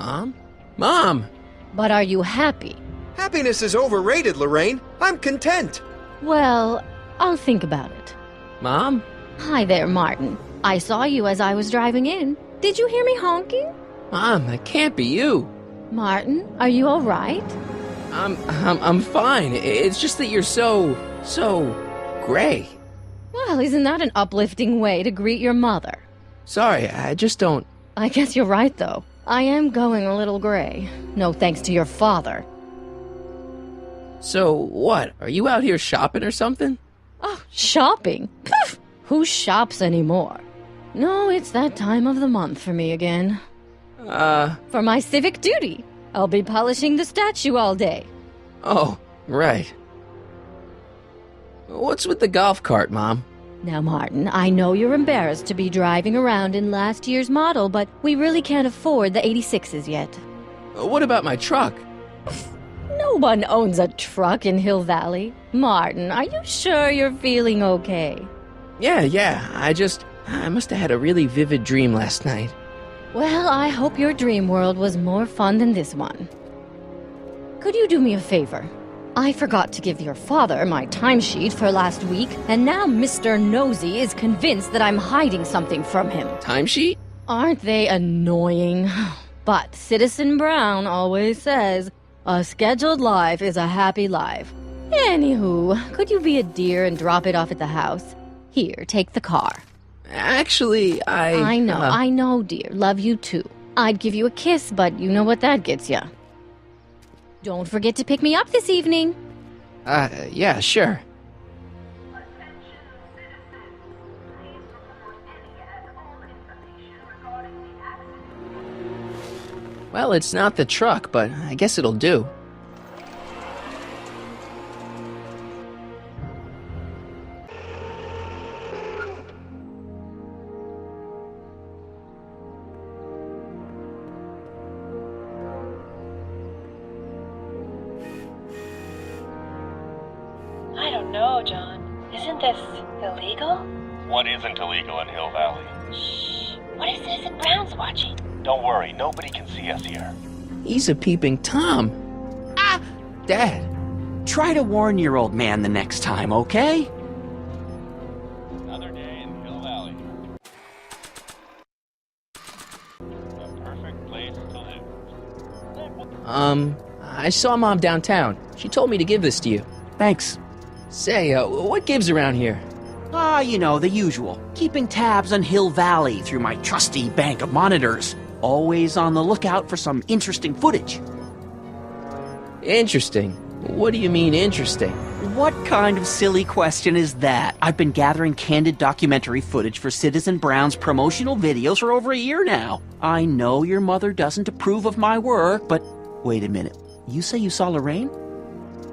Mom? Mom! But are you happy? Happiness is overrated, Lorraine. I'm content. Well, I'll think about it. Mom? Hi there, Martin. I saw you as I was driving in. Did you hear me honking? Mom, that can't be you. Martin, are you all right? I'm fine. It's just that you're so gray. Well, isn't that an uplifting way to greet your mother? Sorry, I just don't... I guess you're right, though. I am going a little gray. No thanks to your father. So, what? Are you out here shopping or something? Oh, shopping? Poof! Who shops anymore? No, it's that time of the month for me again. For my civic duty. I'll be polishing the statue all day. Oh, right. What's with the golf cart, Mom? Now, Martin, I know you're embarrassed to be driving around in last year's model, but we really can't afford the 86s yet. What about my truck? No one owns a truck in Hill Valley. Martin, are you sure you're feeling okay? Yeah, I must have had a really vivid dream last night. Well, I hope your dream world was more fun than this one. Could you do me a favor? I forgot to give your father my timesheet for last week, and now Mr. Nosy is convinced that I'm hiding something from him. Timesheet? Aren't they annoying? But Citizen Brown always says, a scheduled life is a happy life. Anywho, could you be a dear and drop it off at the house? Here, take the car. Actually, I know, dear. Love you too. I'd give you a kiss, but you know what that gets ya. Don't forget to pick me up this evening. Yeah, sure. Well, it's not the truck, but I guess it'll do. I don't know, John. Isn't this illegal? What isn't illegal in Hill Valley? Shh. What if Citizen Brown's watching? Don't worry, nobody can see us here. He's a peeping Tom. Ah! Dad. Try to warn your old man the next time, okay? Another day in Hill Valley. The perfect place to live. I saw Mom downtown. She told me to give this to you. Thanks. Say, what gives around here? You know, the usual. Keeping tabs on Hill Valley through my trusty bank of monitors. Always on the lookout for some interesting footage. Interesting? What do you mean, interesting? What kind of silly question is that? I've been gathering candid documentary footage for Citizen Brown's promotional videos for over a year now. I know your mother doesn't approve of my work, but wait a minute. You say you saw Lorraine?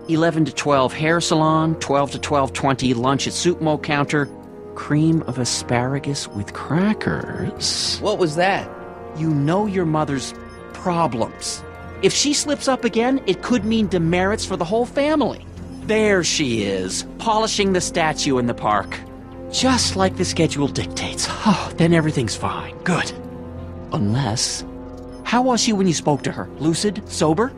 11 to 12 hair salon, 12 to 12:20 lunch at soup mo counter, cream of asparagus with crackers. What was that? You know your mother's problems. If she slips up again, it could mean demerits for the whole family. There she is, polishing the statue in the park. Just like the schedule dictates. Oh, then everything's fine. Good. Unless... How was she when you spoke to her? Lucid? Sober?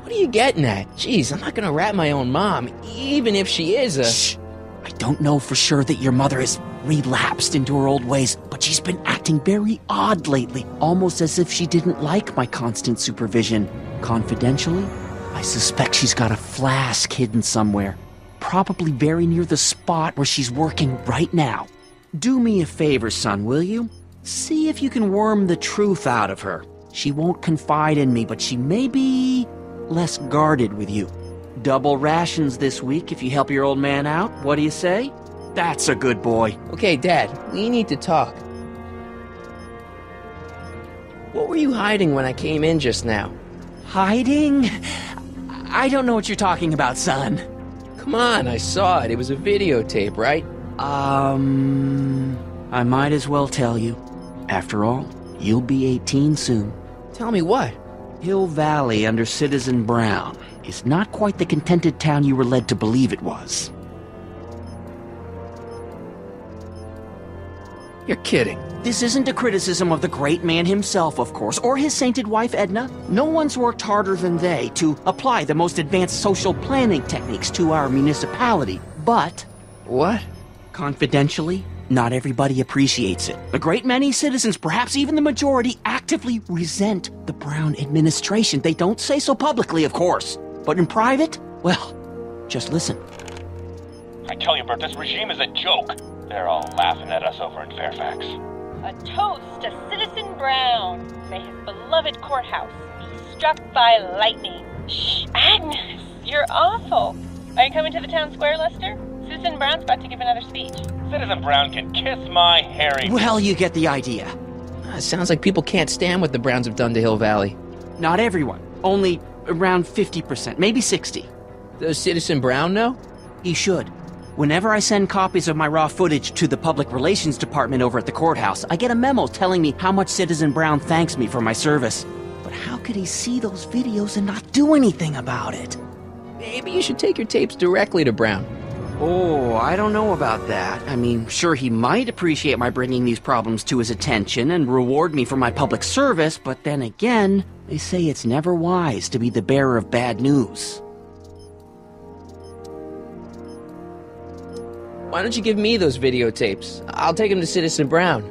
What are you getting at? Jeez, I'm not gonna rat my own mom, even if she is a... Shh! I don't know for sure that your mother has relapsed into her old ways, but she's been acting very odd lately, almost as if she didn't like my constant supervision. Confidentially, I suspect she's got a flask hidden somewhere, probably very near the spot where she's working right now. Do me a favor, son, will you? See if you can worm the truth out of her. She won't confide in me, but she may be less guarded with you. Double rations this week if you help your old man out. What do you say? That's a good boy. Okay, Dad, we need to talk. What were you hiding when I came in just now? Hiding? I don't know what you're talking about, son. Come on, I saw it. It was a videotape, right? I might as well tell you. After all, you'll be 18 soon. Tell me what? Hill Valley under Citizen Brown is not quite the contented town you were led to believe it was. You're kidding. This isn't a criticism of the great man himself, of course, or his sainted wife, Edna. No one's worked harder than they to apply the most advanced social planning techniques to our municipality. But, What? confidentially, not everybody appreciates it. A great many citizens, perhaps even the majority, actively resent the Brown administration. They don't say so publicly, of course. But in private, well, just listen. I tell you, Bert, this regime is a joke. They're all laughing at us over in Fairfax. A toast to Citizen Brown. May his beloved courthouse be struck by lightning. Shh, Agnes, you're awful. Are you coming to the town square, Lester? Citizen Brown's about to give another speech. Citizen Brown can kiss my hairy... Well, you get the idea. Sounds like people can't stand what the Browns have done to Hill Valley. Not everyone. Only around 50%, maybe 60. Does Citizen Brown know? He should. Whenever I send copies of my raw footage to the Public Relations Department over at the courthouse, I get a memo telling me how much Citizen Brown thanks me for my service. But how could he see those videos and not do anything about it? Maybe you should take your tapes directly to Brown. Oh, I don't know about that. I mean, sure, he might appreciate my bringing these problems to his attention and reward me for my public service, but then again, they say it's never wise to be the bearer of bad news. Why don't you give me those videotapes? I'll take them to Citizen Brown.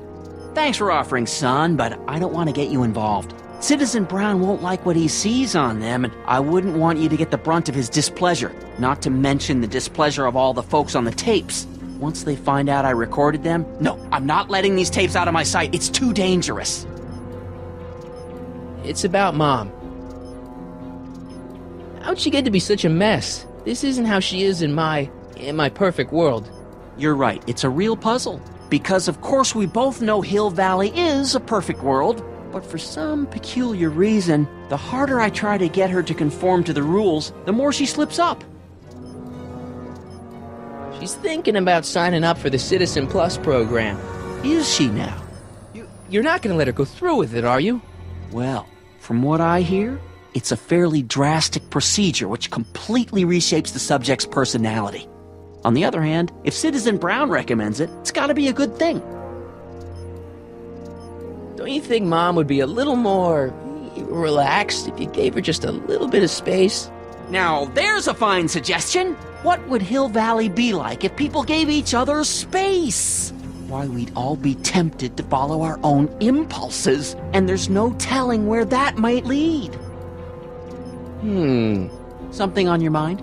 Thanks for offering, son, but I don't want to get you involved. Citizen Brown won't like what he sees on them, and I wouldn't want you to get the brunt of his displeasure, not to mention the displeasure of all the folks on the tapes. Once they find out I recorded them, no, I'm not letting these tapes out of my sight. It's too dangerous. It's about Mom. How'd she get to be such a mess? This isn't how she is in my perfect world. You're right, it's a real puzzle. Because of course we both know Hill Valley is a perfect world, but for some peculiar reason, the harder I try to get her to conform to the rules, the more she slips up. She's thinking about signing up for the Citizen Plus program. Is she now? You're not going to let her go through with it, are you? Well, from what I hear, it's a fairly drastic procedure which completely reshapes the subject's personality. On the other hand, if Citizen Brown recommends it, it's gotta be a good thing. Don't you think Mom would be a little more relaxed if you gave her just a little bit of space? Now, there's a fine suggestion. What would Hill Valley be like if people gave each other space? Why, we'd all be tempted to follow our own impulses, and there's no telling where that might lead. Something on your mind?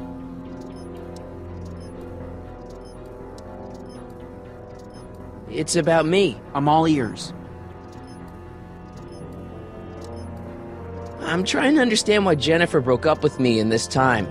It's about me. I'm all ears. I'm trying to understand why Jennifer broke up with me in this time.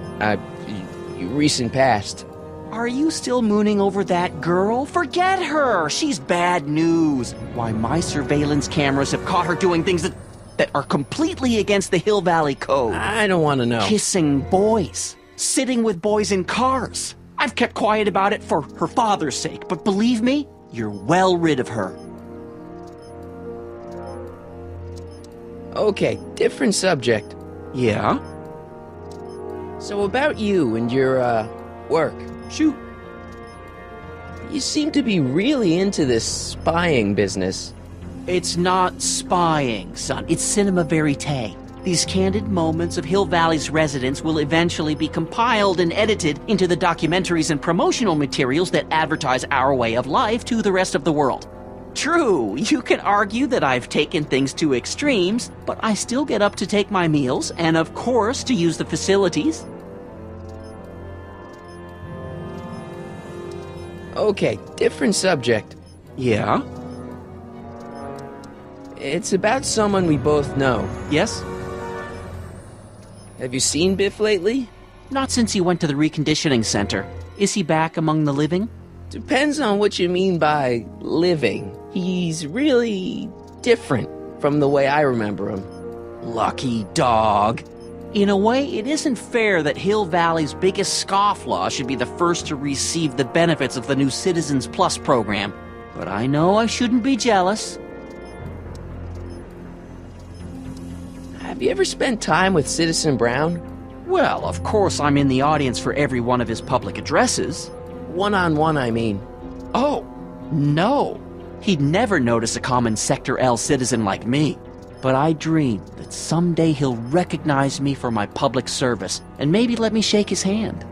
Recent past. Are you still mooning over that girl? Forget her! She's bad news. Why, my surveillance cameras have caught her doing things that are completely against the Hill Valley Code. I don't want to know. Kissing boys. Sitting with boys in cars. I've kept quiet about it for her father's sake, but believe me, you're well rid of her. Okay, different subject. Yeah? So about you and your, work. Shoot. You seem to be really into this spying business. It's not spying, son. It's cinema verite. These candid moments of Hill Valley's residents will eventually be compiled and edited into the documentaries and promotional materials that advertise our way of life to the rest of the world. True, you can argue that I've taken things to extremes, but I still get up to take my meals and, of course, to use the facilities. Okay, different subject. Yeah? It's about someone we both know. Yes? Have you seen Biff lately? Not since he went to the reconditioning center. Is he back among the living? Depends on what you mean by living. He's really different from the way I remember him. Lucky dog. In a way, it isn't fair that Hill Valley's biggest scofflaw should be the first to receive the benefits of the new Citizens Plus program. But I know I shouldn't be jealous. Have you ever spent time with Citizen Brown? Well, of course I'm in the audience for every one of his public addresses. One-on-one, I mean. Oh, no. He'd never notice a common Sector L citizen like me. But I dream that someday he'll recognize me for my public service and maybe let me shake his hand.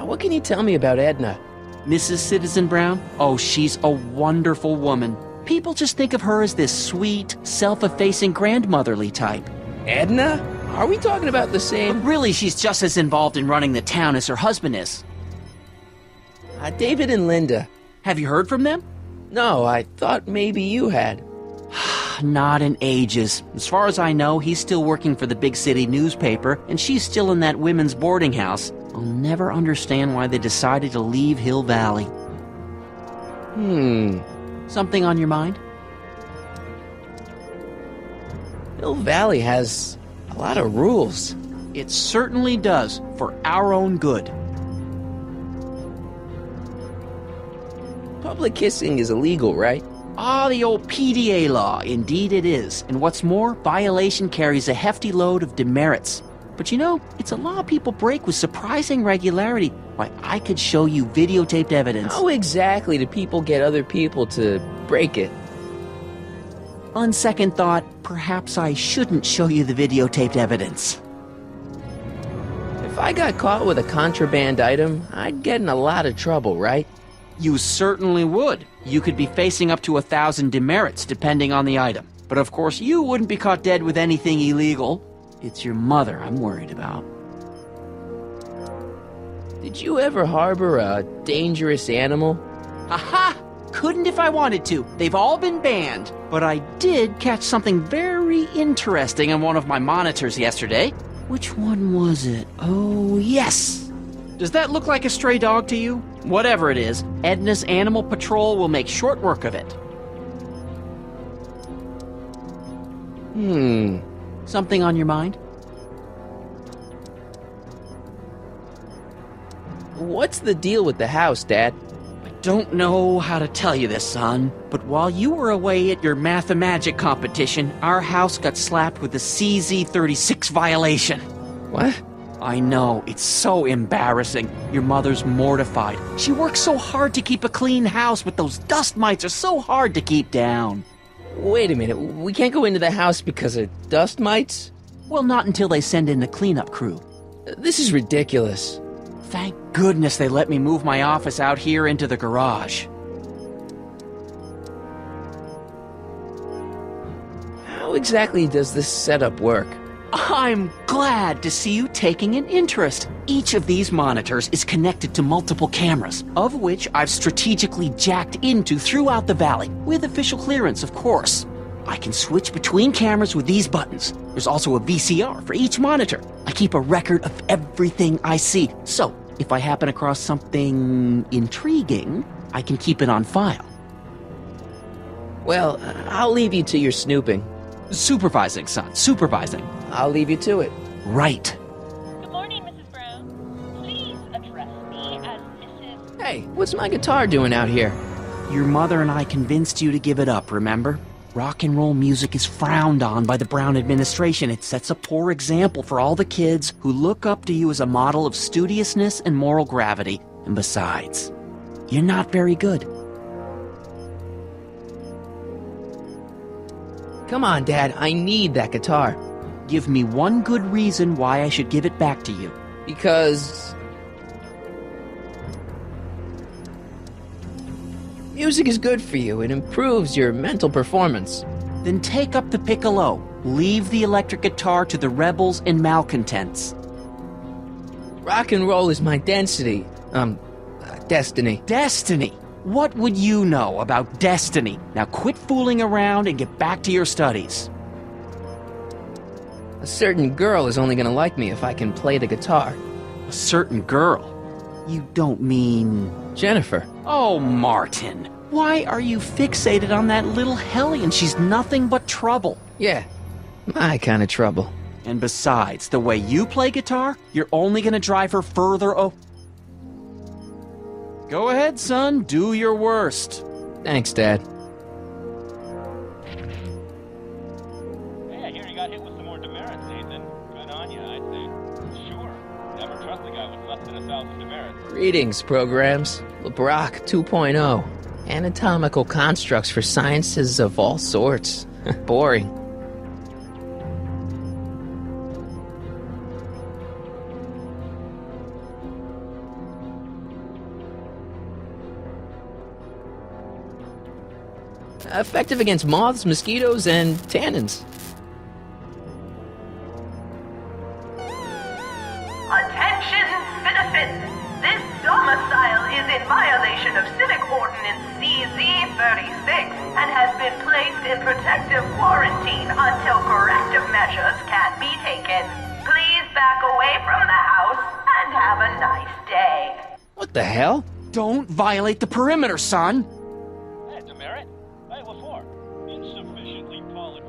What can you tell me about Edna? Mrs. Citizen Brown? Oh, she's a wonderful woman. People just think of her as this sweet, self-effacing grandmotherly type. Edna? Are we talking about the But same? really, she's just as involved in running the town as her husband is. David and Linda. Have you heard from them? No, I thought maybe you had. Not in ages. As far as I know, he's still working for the big city newspaper, and she's still in that women's boarding house. I'll never understand why they decided to leave Hill Valley. Something on your mind? Hill Valley has a lot of rules. It certainly does, for our own good. Public kissing is illegal, right? Ah, the old PDA law. Indeed it is. And what's more, violation carries a hefty load of demerits. But you know, it's a law people break with surprising regularity. Why, I could show you videotaped evidence. How exactly do people get other people to break it? On second thought, perhaps I shouldn't show you the videotaped evidence. If I got caught with a contraband item, I'd get in a lot of trouble, right? You certainly would. You could be facing up to 1,000 demerits, depending on the item. But of course, you wouldn't be caught dead with anything illegal. It's your mother I'm worried about. Did you ever harbor a dangerous animal? Aha! Couldn't if I wanted to. They've all been banned. But I did catch something very interesting on one of my monitors yesterday. Which one was it? Oh, yes! Does that look like a stray dog to you? Whatever it is, Edna's Animal Patrol will make short work of it. Something on your mind? What's the deal with the house, Dad? I don't know how to tell you this, son, but while you were away at your Mathemagic competition, our house got slapped with a CZ36 violation. What? I know, it's so embarrassing. Your mother's mortified. She works so hard to keep a clean house, but those dust mites are so hard to keep down. Wait a minute, we can't go into the house because of dust mites? Well, not until they send in the cleanup crew. This is ridiculous. Thank goodness they let me move my office out here into the garage. How exactly does this setup work? I'm glad to see you taking an interest. Each of these monitors is connected to multiple cameras, of which I've strategically jacked into throughout the valley, with official clearance, of course. I can switch between cameras with these buttons. There's also a VCR for each monitor. I keep a record of everything I see, so if I happen across something intriguing, I can keep it on file. Well, I'll leave you to your snooping. Supervising, son, supervising. I'll leave you to it. Right. Good morning, Mrs. Brown. Please address me as Mrs. Hey, what's my guitar doing out here? Your mother and I convinced you to give it up, remember? Rock and roll music is frowned on by the Brown administration. It sets a poor example for all the kids who look up to you as a model of studiousness and moral gravity. And besides, you're not very good. Come on, Dad, I need that guitar. Give me one good reason why I should give it back to you. Because music is good for you. It improves your mental performance. Then take up the piccolo. Leave the electric guitar to the rebels and malcontents. Rock and roll is my destiny. Destiny? What would you know about destiny? Now quit fooling around and get back to your studies. A certain girl is only gonna like me if I can play the guitar. A certain girl? You don't mean... Jennifer. Oh, Martin. Why are you fixated on that little hellion? She's nothing but trouble. Yeah, my kind of trouble. And besides, the way you play guitar, you're only gonna drive her further Go ahead, son. Do your worst. Thanks, Dad. Hey, I hear you got hit with some more demerits, Nathan. Good on you, I'd say. Sure. Never trust a guy with less than 1,000 demerits. Greetings, programs. LeBrock 2.0. Anatomical constructs for sciences of all sorts. Boring. Effective against moths, mosquitoes, and tannins. Attention, citizens! This domicile is in violation of Civic Ordinance CZ-36 and has been placed in protective quarantine until corrective measures can be taken. Please back away from the house and have a nice day. What the hell? Don't violate the perimeter, son! Hey, demerit? Hey, what for? Insufficiently polished.